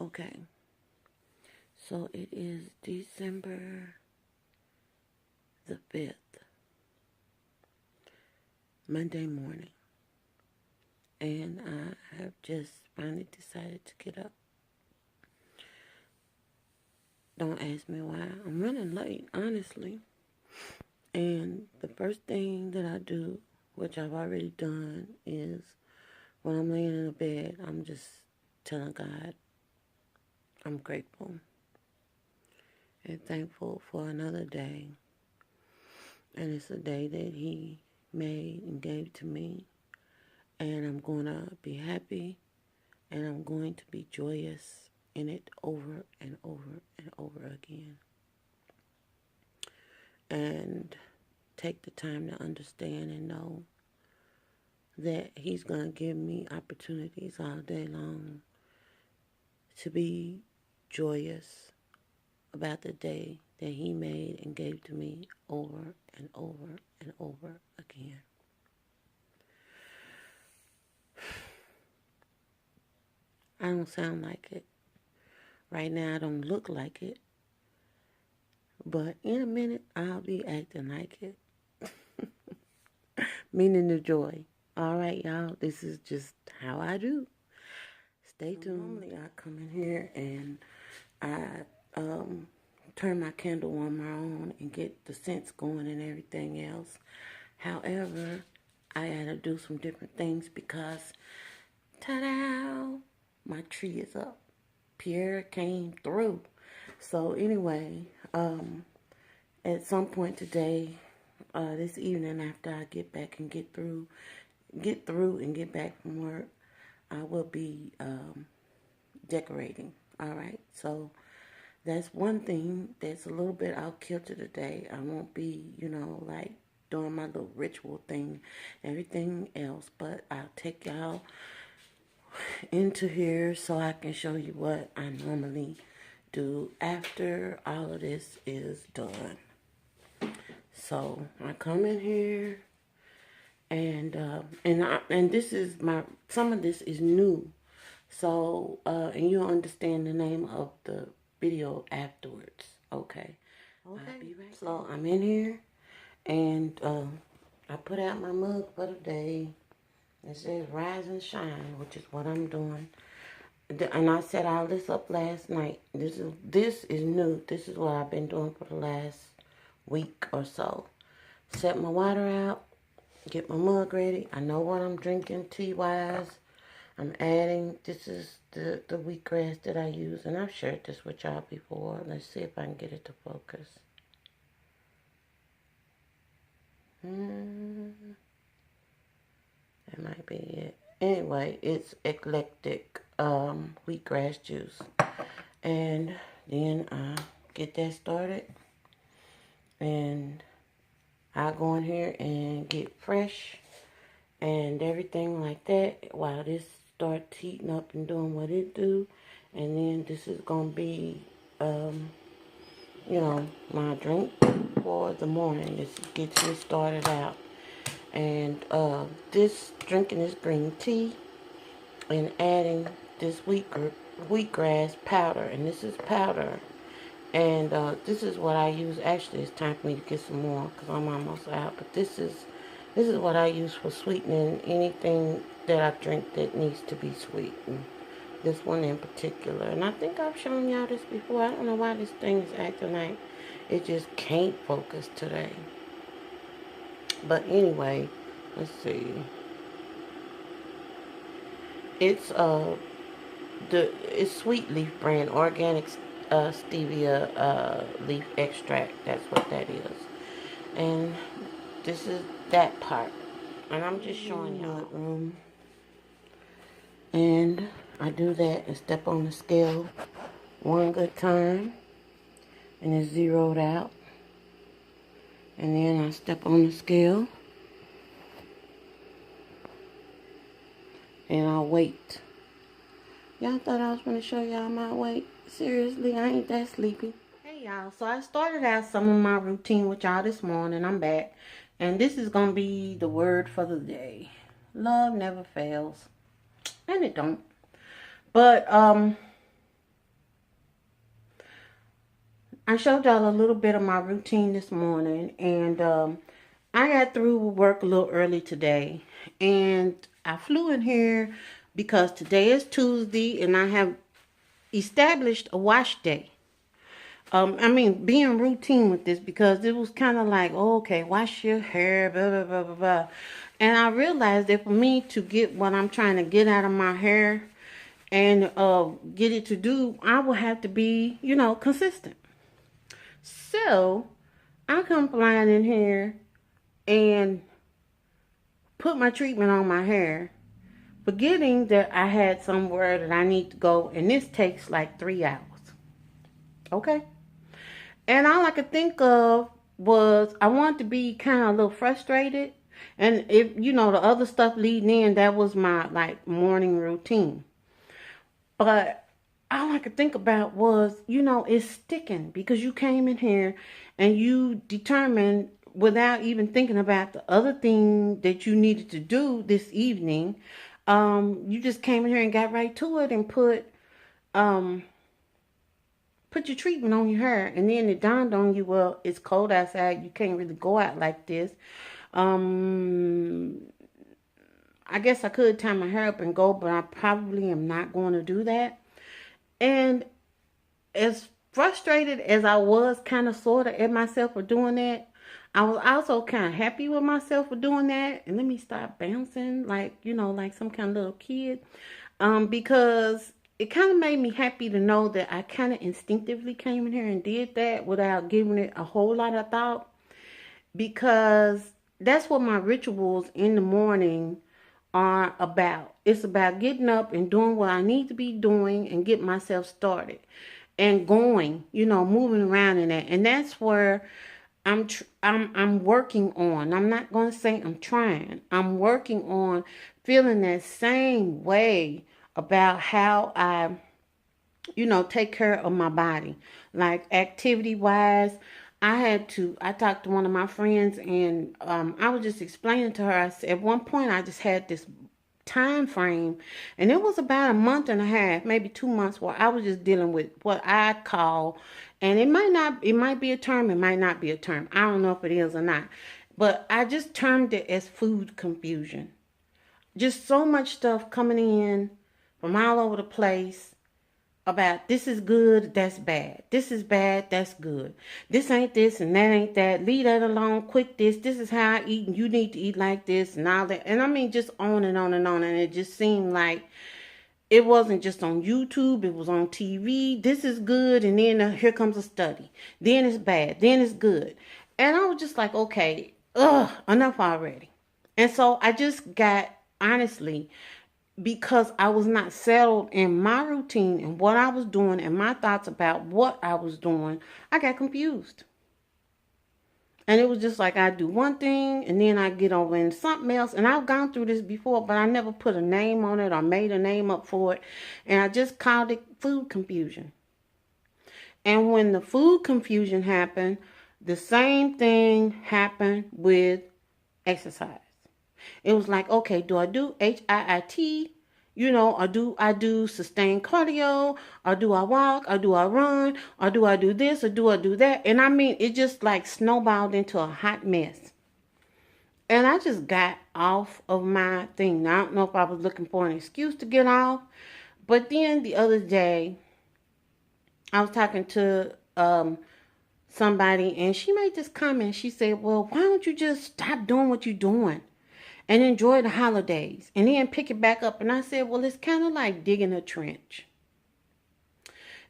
Okay, so it is December the 5th, Monday morning, and I have just finally decided to get up. Don't ask me why. I'm running late, honestly. And the first thing that I do, which I've already done, is when I'm laying in the bed, I'm just telling God I'm grateful and thankful for another day. And it's a day that He made and gave to me. And I'm going to be happy and I'm going to be joyous in it over and over and over again. And take the time to understand and know that He's going to give me opportunities all day long to be joyous about the day that He made and gave to me over and over and over again. I don't sound like it. Right now I don't look like it. But in a minute I'll be acting like it. Meaning the joy. Alright, y'all. This is just how I do. Stay tuned. Normally I come in here and I turn my candle warmer on and get the scents going and everything else. However, I gotta do some different things because, ta-da, my tree is up. Pierre came through. So anyway, at some point today, this evening after I get back and get through and get back from work, I will be decorating. All right, so that's one thing that's a little bit out kilter today. I won't be, like doing my little ritual thing, everything else, but I'll take y'all into here so I can show you what I normally do after all of this is done. So I come in here and this is some of this is new. So and you'll understand the name of the video afterwards. Okay. I'll be right back. So I'm in here and I put out my mug for the day. It says rise and shine, which is what I'm doing. And I set all this up last night. This is new. This is what I've been doing for the last week or so. Set my water out, get my mug ready. I know what I'm drinking tea-wise. I'm adding, this is the wheatgrass that I use, and I've shared this with y'all before. Let's see if I can get it to focus. That might be it. Anyway, it's eclectic wheatgrass juice. And then I get that started. And I go in here and get fresh and everything like that while this starts heating up and doing what it do. And then this is going to be, my drink for the morning. This gets me started out. And drinking this green tea and adding this wheatgrass powder. And this is powder. And this is what I use. Actually, it's time for me to get some more because I'm almost out. But this is what I use for sweetening anything that I drink that needs to be sweetened. This one in particular. And I think I've shown y'all this before. I don't know why this thing is acting like it just can't focus today. But anyway, let's see. It's it's Sweet Leaf brand organic stevia leaf extract. That's what that is. And this is that part. And I'm just showing y'all. And I do that and step on the scale one good time. And it's zeroed out. And then I step on the scale. And I'll wait. Y'all thought I was going to show y'all my weight? Seriously, I ain't that sleepy. Hey y'all, so I started out some of my routine with y'all this morning. I'm back. And this is going to be the word for the day. Love never fails. And it don't. But, I showed y'all a little bit of my routine this morning, and I got through work a little early today, and I flew in here because today is Tuesday, and I have established a wash day. Being routine with this because it was kind of like, oh, okay, wash your hair, blah, blah, blah, blah, blah. And I realized that for me to get what I'm trying to get out of my hair and get it to do, I will have to be, consistent. So I come flying in here and put my treatment on my hair, forgetting that I had somewhere that I need to go, and this takes like 3 hours. Okay? And all I could think of was I wanted to be kind of a little frustrated. And if, the other stuff leading in, that was my like morning routine. But all I could think about was, it's sticking because you came in here and you determined without even thinking about the other thing that you needed to do this evening. You just came in here and got right to it and put your treatment on your hair, and then it dawned on you, well, it's cold outside, you can't really go out like this. I guess I could tie my hair up and go, but I probably am not going to do that. And as frustrated as I was kind of sort of at myself for doing that, I was also kind of happy with myself for doing that. And let me stop bouncing like some kind of little kid, because it kind of made me happy to know that I kind of instinctively came in here and did that without giving it a whole lot of thought, because that's what my rituals in the morning are about. It's about getting up and doing what I need to be doing and get myself started and going, moving around in that. And that's where I'm working on. I'm not going to say I'm trying. I'm working on feeling that same way about how I, take care of my body. Like activity wise, I talked to one of my friends, and I was just explaining to her, I said, at one point I just had this time frame, and it was about a month and a half, maybe 2 months, where I was just dealing with what I call, and it might be a term, it might not be a term. I don't know if it is or not, but I just termed it as food confusion. Just so much stuff coming in from all over the place about this is good, that's bad. This is bad, that's good. This ain't this and that ain't that. Leave that alone, quit this. This is how I eat and you need to eat like this and all that. And just on and on and on. And it just seemed like it wasn't just on YouTube, it was on TV. This is good, and then here comes a study. Then it's bad, then it's good. And I was just like, okay, enough already. And so I just got, honestly, because I was not settled in my routine and what I was doing and my thoughts about what I was doing, I got confused. And it was just like I do one thing and then I get over into something else. And I've gone through this before, but I never put a name on it or made a name up for it. And I just called it food confusion. And when the food confusion happened, the same thing happened with exercise. It was like, okay, do I do HIIT, or do I do sustained cardio, or do I walk, or do I run, or do I do this, or do I do that? And it just like snowballed into a hot mess. And I just got off of my thing. Now, I don't know if I was looking for an excuse to get off, but then the other day, I was talking to somebody, and she made this comment. She said, well, why don't you just stop doing what you're doing and enjoy the holidays and then pick it back up? And I said, well, it's kind of like digging a trench.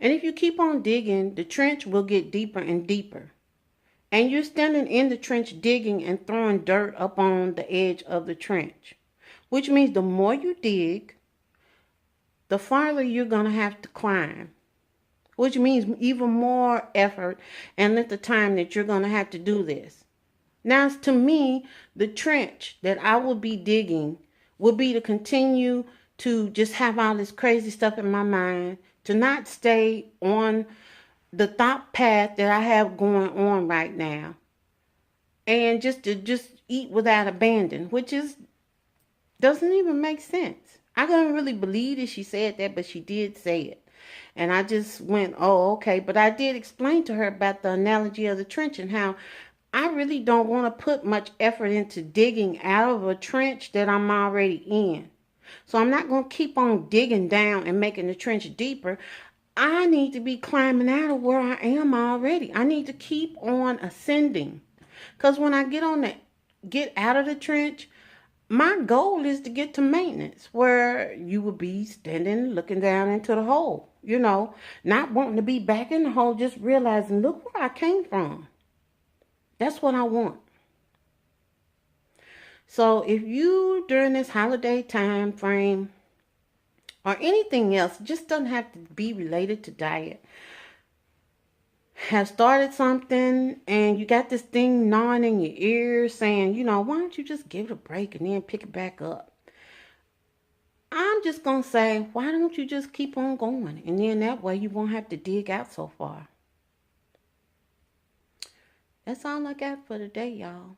And if you keep on digging, the trench will get deeper and deeper. And you're standing in the trench digging and throwing dirt up on the edge of the trench, which means the more you dig, the farther you're going to have to climb, which means even more effort and length of time that you're going to have to do this. Now, to me, the trench that I will be digging will be to continue to just have all this crazy stuff in my mind, to not stay on the thought path that I have going on right now, and just to eat without abandon, which doesn't even make sense. I don't really believe that she said that, but she did say it. And I just went, oh, okay. But I did explain to her about the analogy of the trench and how I really don't want to put much effort into digging out of a trench that I'm already in. So I'm not going to keep on digging down and making the trench deeper. I need to be climbing out of where I am already. I need to keep on ascending. Because when I get out of the trench, my goal is to get to maintenance, where you will be standing looking down into the hole, not wanting to be back in the hole, just realizing, look where I came from. That's what I want. So if you, during this holiday time frame or anything else, just doesn't have to be related to diet, have started something and you got this thing gnawing in your ear saying, why don't you just give it a break and then pick it back up? I'm just going to say, why don't you just keep on going? And then that way you won't have to dig out so far. That's all I got for today, y'all.